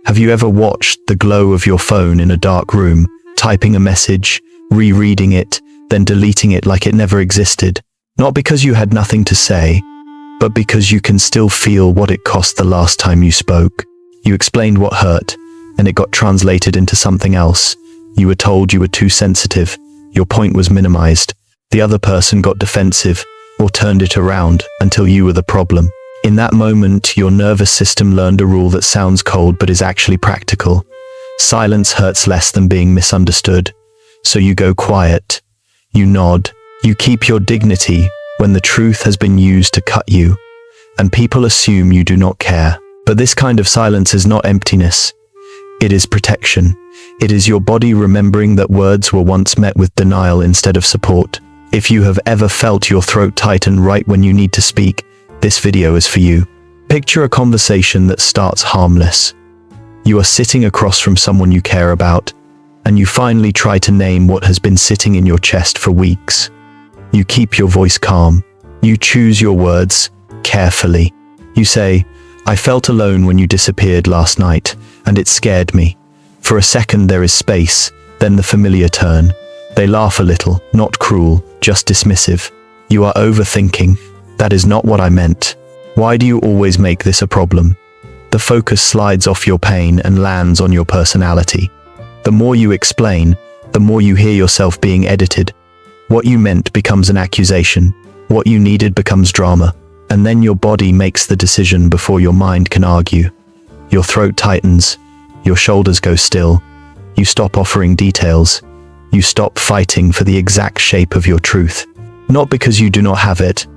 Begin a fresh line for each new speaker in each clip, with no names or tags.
Have you ever watched the glow of your phone in a dark room, typing a message, rereading it, then deleting it like it never existed? Not because you had nothing to say, but because you can still feel what it cost the last time you spoke. You explained what hurt, and it got translated into something else. You were told you were too sensitive. Your point was minimized. The other person got defensive or turned it around until you were the problem. In that moment, your nervous system learned a rule that sounds cold but is actually practical. Silence hurts less than being misunderstood. So you go quiet. You nod. You keep your dignity when the truth has been used to cut you. And people assume you do not care. But this kind of silence is not emptiness. It is protection. It is your body remembering that words were once met with denial instead of support. If you have ever felt your throat tighten right when you need to speak, this video is for you. Picture a conversation that starts harmless. You are sitting across from someone you care about, and you finally try to name what has been sitting in your chest for weeks. You keep your voice calm. You choose your words carefully. You say, "I felt alone when you disappeared last night, and it scared me." For a second there is space, then the familiar turn. They laugh a little, not cruel, just dismissive. You are overthinking. That is not what I meant. Why do you always make this a problem? The focus slides off your pain and lands on your personality. The more you explain, the more you hear yourself being edited. What you meant becomes an accusation. What you needed becomes drama. And then your body makes the decision before your mind can argue. Your throat tightens. Your shoulders go still. You stop offering details. You stop fighting for the exact shape of your truth. Not because you do not have it,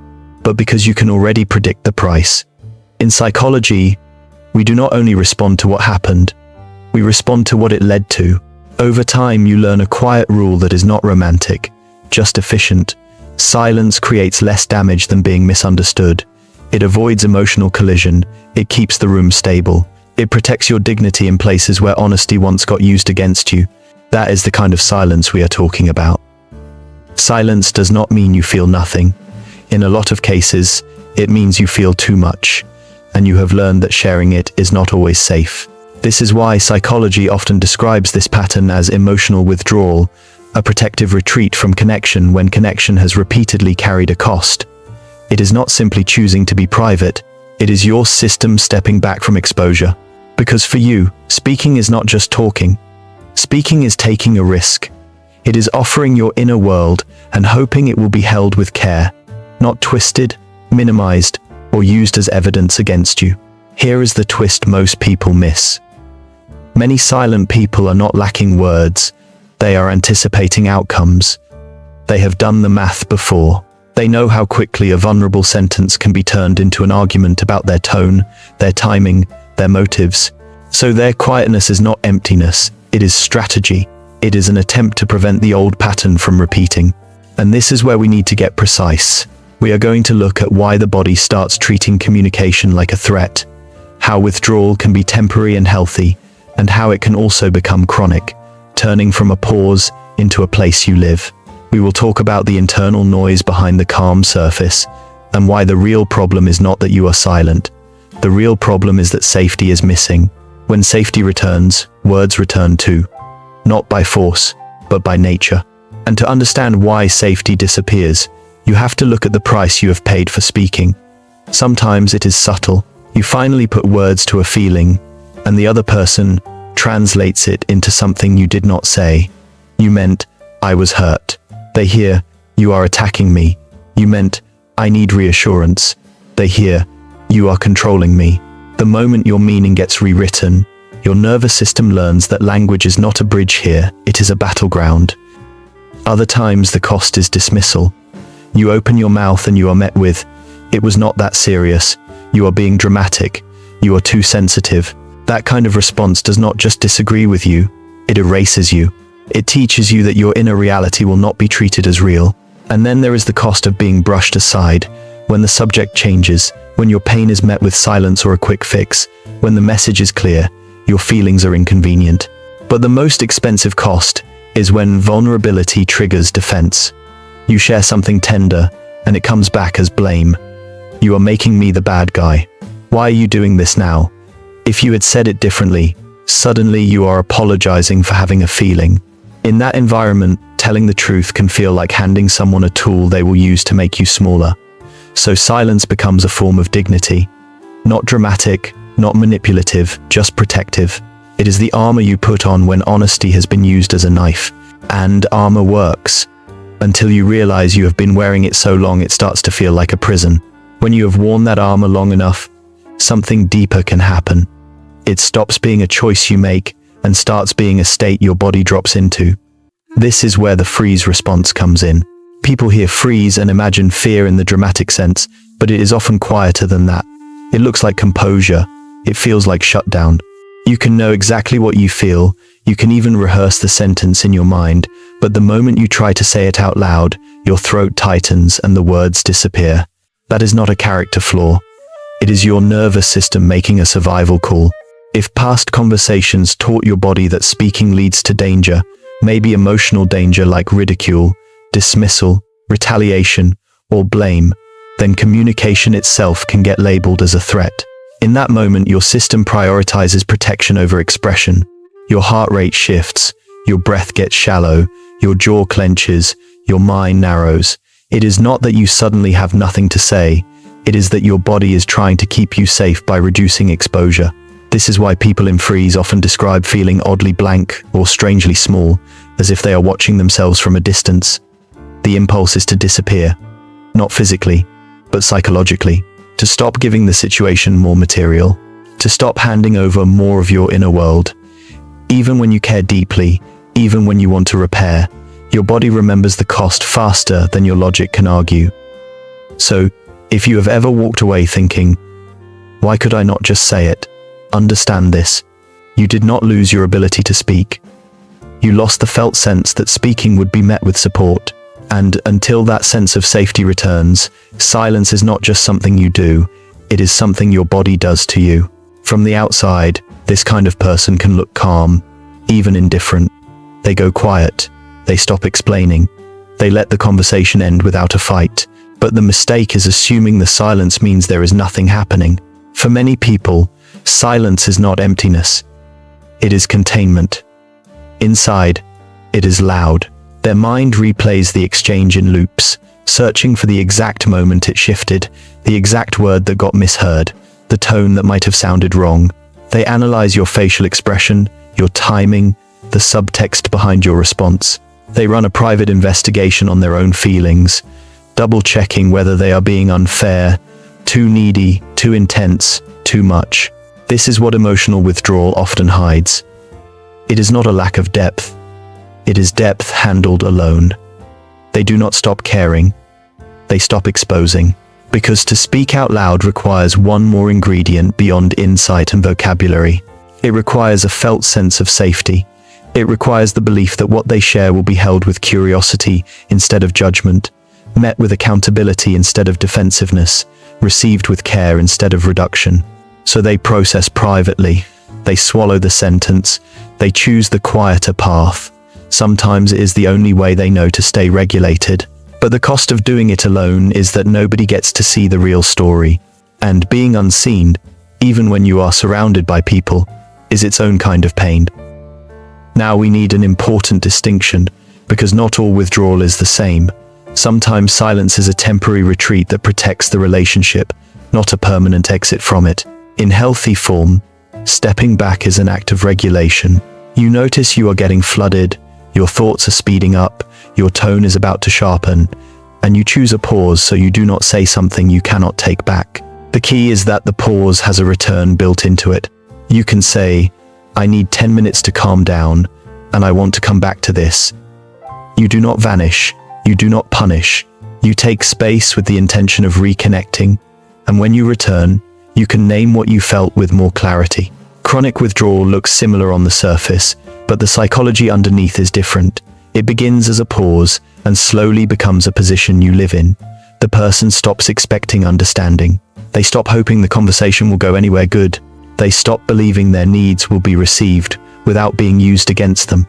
but because you can already predict the price. In psychology, we do not only respond to what happened, we respond to what it led to. Over time, you learn a quiet rule that is not romantic, just efficient. Silence creates less damage than being misunderstood. It avoids emotional collision. It keeps the room stable. It protects your dignity in places where honesty once got used against you. That is the kind of silence we are talking about. Silence does not mean you feel nothing. In a lot of cases, it means you feel too much, and you have learned that sharing it is not always safe. This is why psychology often describes this pattern as emotional withdrawal, a protective retreat from connection when connection has repeatedly carried a cost. It is not simply choosing to be private, it is your system stepping back from exposure. Because for you, speaking is not just talking. Speaking is taking a risk. It is offering your inner world and hoping it will be held with care, not twisted, minimized, or used as evidence against you. Here is the twist most people miss. Many silent people are not lacking words. They are anticipating outcomes. They have done the math before. They know how quickly a vulnerable sentence can be turned into an argument about their tone, their timing, their motives. So their quietness is not emptiness, it is strategy. It is an attempt to prevent the old pattern from repeating. And this is where we need to get precise. We are going to look at why the body starts treating communication like a threat, how withdrawal can be temporary and healthy, and how it can also become chronic, turning from a pause into a place you live. We will talk about the internal noise behind the calm surface, and why the real problem is not that you are silent. The real problem is that safety is missing. When safety returns, words return too. Not by force, but by nature. And to understand why safety disappears, you have to look at the price you have paid for speaking. Sometimes it is subtle. You finally put words to a feeling, and the other person translates it into something you did not say. You meant, "I was hurt." They hear, "You are attacking me." You meant, "I need reassurance." They hear, "You are controlling me." The moment your meaning gets rewritten, your nervous system learns that language is not a bridge here, it is a battleground. Other times the cost is dismissal. You open your mouth and you are met with, "It was not that serious. You are being dramatic. You are too sensitive." That kind of response does not just disagree with you, it erases you. It teaches you that your inner reality will not be treated as real. And then there is the cost of being brushed aside, when the subject changes, when your pain is met with silence or a quick fix, when the message is clear, your feelings are inconvenient. But the most expensive cost is when vulnerability triggers defense. You share something tender, and it comes back as blame. "You are making me the bad guy. Why are you doing this now? If you had said it differently, Suddenly you are apologizing for having a feeling. In that environment, telling the truth can feel like handing someone a tool they will use to make you smaller. So silence becomes a form of dignity. Not dramatic, not manipulative, just protective. It is the armor you put on when honesty has been used as a knife. And armor works. Until you realize you have been wearing it so long it starts to feel like a prison. When you have worn that armor long enough, something deeper can happen. It stops being a choice you make and starts being a state your body drops into. This is where the freeze response comes in. People hear freeze and imagine fear in the dramatic sense, but it is often quieter than that. It looks like composure. It feels like shutdown. You can know exactly what you feel. You can even rehearse the sentence in your mind, but the moment you try to say it out loud, your throat tightens and the words disappear. That is not a character flaw. It is your nervous system making a survival call. If past conversations taught your body that speaking leads to danger, maybe emotional danger like ridicule, dismissal, retaliation, or blame, then communication itself can get labeled as a threat. In that moment, your system prioritizes protection over expression. Your heart rate shifts, your breath gets shallow, your jaw clenches, your mind narrows. It is not that you suddenly have nothing to say. It is that your body is trying to keep you safe by reducing exposure. This is why people in freeze often describe feeling oddly blank or strangely small, as if they are watching themselves from a distance. The impulse is to disappear, not physically, but psychologically, to stop giving the situation more material, to stop handing over more of your inner world. Even when you care deeply, even when you want to repair, your body remembers the cost faster than your logic can argue. So, if you have ever walked away thinking, "Why could I not just say it?" Understand this. You did not lose your ability to speak. You lost the felt sense that speaking would be met with support. And until that sense of safety returns, silence is not just something you do, it is something your body does to you. From the outside, this kind of person can look calm, even indifferent. They go quiet. They stop explaining. They let the conversation end without a fight. But the mistake is assuming the silence means there is nothing happening. For many people, silence is not emptiness. It is containment. Inside, it is loud. Their mind replays the exchange in loops, searching for the exact moment it shifted, the exact word that got misheard, the tone that might have sounded wrong. They analyze your facial expression, your timing, the subtext behind your response. They run a private investigation on their own feelings, double-checking whether they are being unfair, too needy, too intense, too much. This is what emotional withdrawal often hides. It is not a lack of depth. It is depth handled alone. They do not stop caring. They stop exposing. Because to speak out loud requires one more ingredient beyond insight and vocabulary. It requires a felt sense of safety. It requires the belief that what they share will be held with curiosity instead of judgment, met with accountability instead of defensiveness, received with care instead of reduction. So they process privately. They swallow the sentence. They choose the quieter path. Sometimes it is the only way they know to stay regulated. But the cost of doing it alone is that nobody gets to see the real story. And being unseen, even when you are surrounded by people, is its own kind of pain. Now we need an important distinction, because not all withdrawal is the same. Sometimes silence is a temporary retreat that protects the relationship, not a permanent exit from it. In healthy form, stepping back is an act of regulation. You notice you are getting flooded, your thoughts are speeding up, your tone is about to sharpen, and you choose a pause so you do not say something you cannot take back. The key is that the pause has a return built into it. You can say, "I need 10 minutes to calm down, and I want to come back to this." You do not vanish, you do not punish. You take space with the intention of reconnecting, and when you return, you can name what you felt with more clarity. Chronic withdrawal looks similar on the surface, but the psychology underneath is different. It begins as a pause and slowly becomes a position you live in. The person stops expecting understanding. They stop hoping the conversation will go anywhere good. They stop believing their needs will be received without being used against them.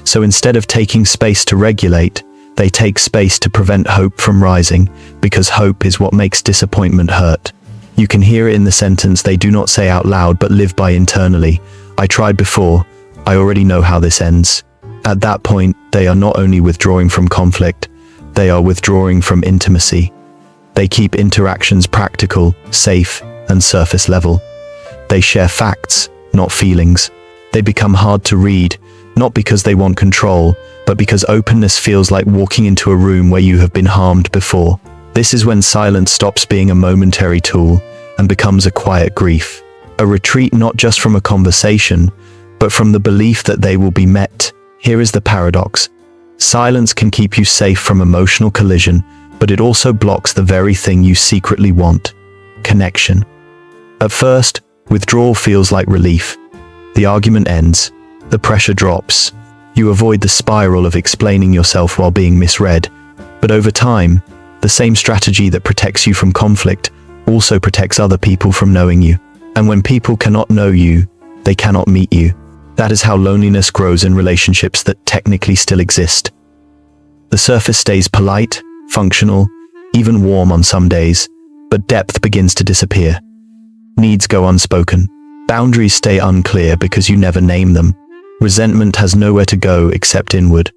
So instead of taking space to regulate, they take space to prevent hope from rising, because hope is what makes disappointment hurt. You can hear it in the sentence they do not say out loud but live by internally. I tried before. I already know how this ends. At that point, they are not only withdrawing from conflict, they are withdrawing from intimacy. They keep interactions practical, safe, and surface level. They share facts, not feelings. They become hard to read, not because they want control, but because openness feels like walking into a room where you have been harmed before. This is when silence stops being a momentary tool and becomes a quiet grief. A retreat not just from a conversation, but from the belief that they will be met. Here is the paradox. Silence can keep you safe from emotional collision, but it also blocks the very thing you secretly want: connection. At first, withdrawal feels like relief. The argument ends. The pressure drops. You avoid the spiral of explaining yourself while being misread. But over time, the same strategy that protects you from conflict also protects other people from knowing you. And when people cannot know you, they cannot meet you. That is how loneliness grows in relationships that technically still exist. The surface stays polite, functional, even warm on some days, but depth begins to disappear. Needs go unspoken. Boundaries stay unclear because you never name them. Resentment has nowhere to go except inward.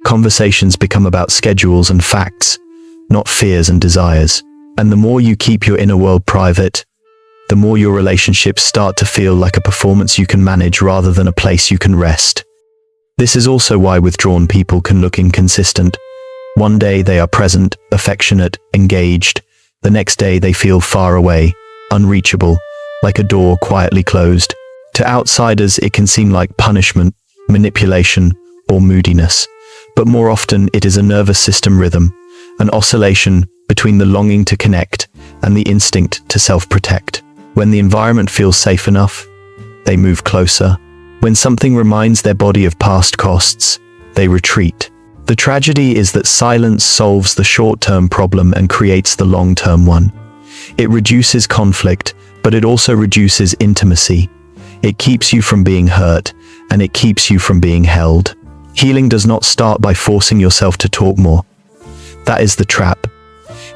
Conversations become about schedules and facts, not fears and desires. And the more you keep your inner world private, the more your relationships start to feel like a performance you can manage rather than a place you can rest. This is also why withdrawn people can look inconsistent. One day they are present, affectionate, engaged. The next day they feel far away, unreachable, like a door quietly closed. To outsiders, it can seem like punishment, manipulation, or moodiness. But more often, it is a nervous system rhythm, an oscillation between the longing to connect and the instinct to self-protect. When the environment feels safe enough, they move closer. When something reminds their body of past costs, they retreat. The tragedy is that silence solves the short-term problem and creates the long-term one. It reduces conflict, but it also reduces intimacy. It keeps you from being hurt, and it keeps you from being held. Healing does not start by forcing yourself to talk more. That is the trap.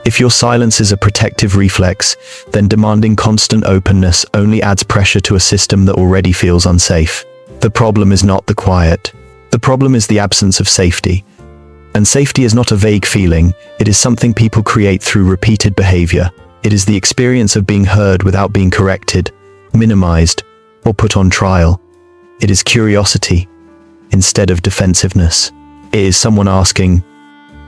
If your silence is a protective reflex, then demanding constant openness only adds pressure to a system that already feels unsafe. The problem is not the quiet. The problem is the absence of safety. And safety is not a vague feeling, it is something people create through repeated behavior. It is the experience of being heard without being corrected, minimized, or put on trial. It is curiosity instead of defensiveness. It is someone asking,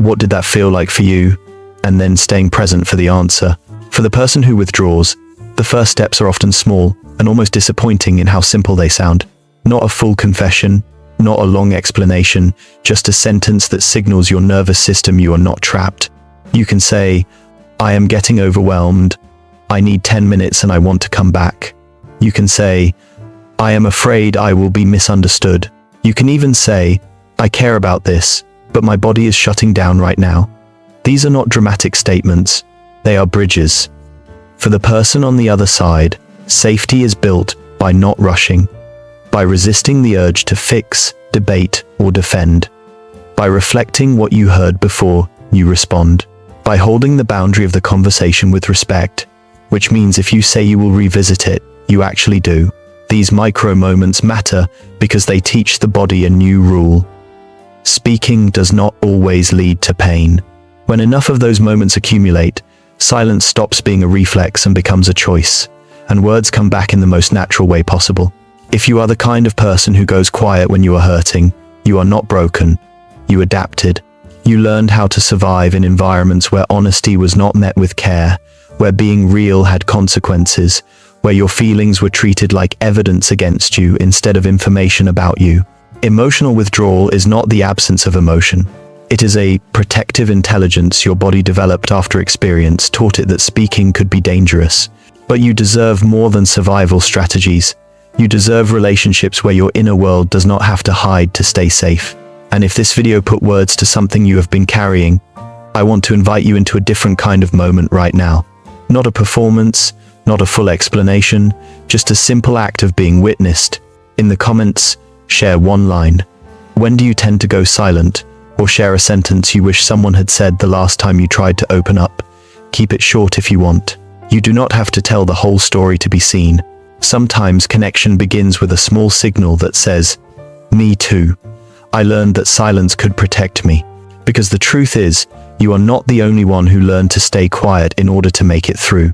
"What did that feel like for you?" and then staying present for the answer. For the person who withdraws, the first steps are often small and almost disappointing in how simple they sound. Not a full confession, not a long explanation, just a sentence that signals your nervous system you are not trapped. You can say, "I am getting overwhelmed. I need 10 minutes and I want to come back." You can say, "I am afraid I will be misunderstood." You can even say, "I care about this, but my body is shutting down right now." These are not dramatic statements, they are bridges. For the person on the other side, safety is built by not rushing, by resisting the urge to fix, debate, or defend, by reflecting what you heard before you respond, by holding the boundary of the conversation with respect, which means if you say you will revisit it, you actually do. These micro moments matter because they teach the body a new rule. Speaking does not always lead to pain. When enough of those moments accumulate, silence stops being a reflex and becomes a choice, and words come back in the most natural way possible. If you are the kind of person who goes quiet when you are hurting, you are not broken. You adapted. You learned how to survive in environments where honesty was not met with care, where being real had consequences, where your feelings were treated like evidence against you instead of information about you. Emotional withdrawal is not the absence of emotion. It is a protective intelligence your body developed after experience taught it that speaking could be dangerous. But you deserve more than survival strategies. You deserve relationships where your inner world does not have to hide to stay safe. And if this video put words to something you have been carrying, I want to invite you into a different kind of moment right now. Not a performance, not a full explanation, just a simple act of being witnessed. In the comments, share one line. When do you tend to go silent? Or share a sentence you wish someone had said the last time you tried to open up. Keep it short if you want. You do not have to tell the whole story to be seen. Sometimes connection begins with a small signal that says, "Me too. I learned that silence could protect me." Because the truth is, you are not the only one who learned to stay quiet in order to make it through.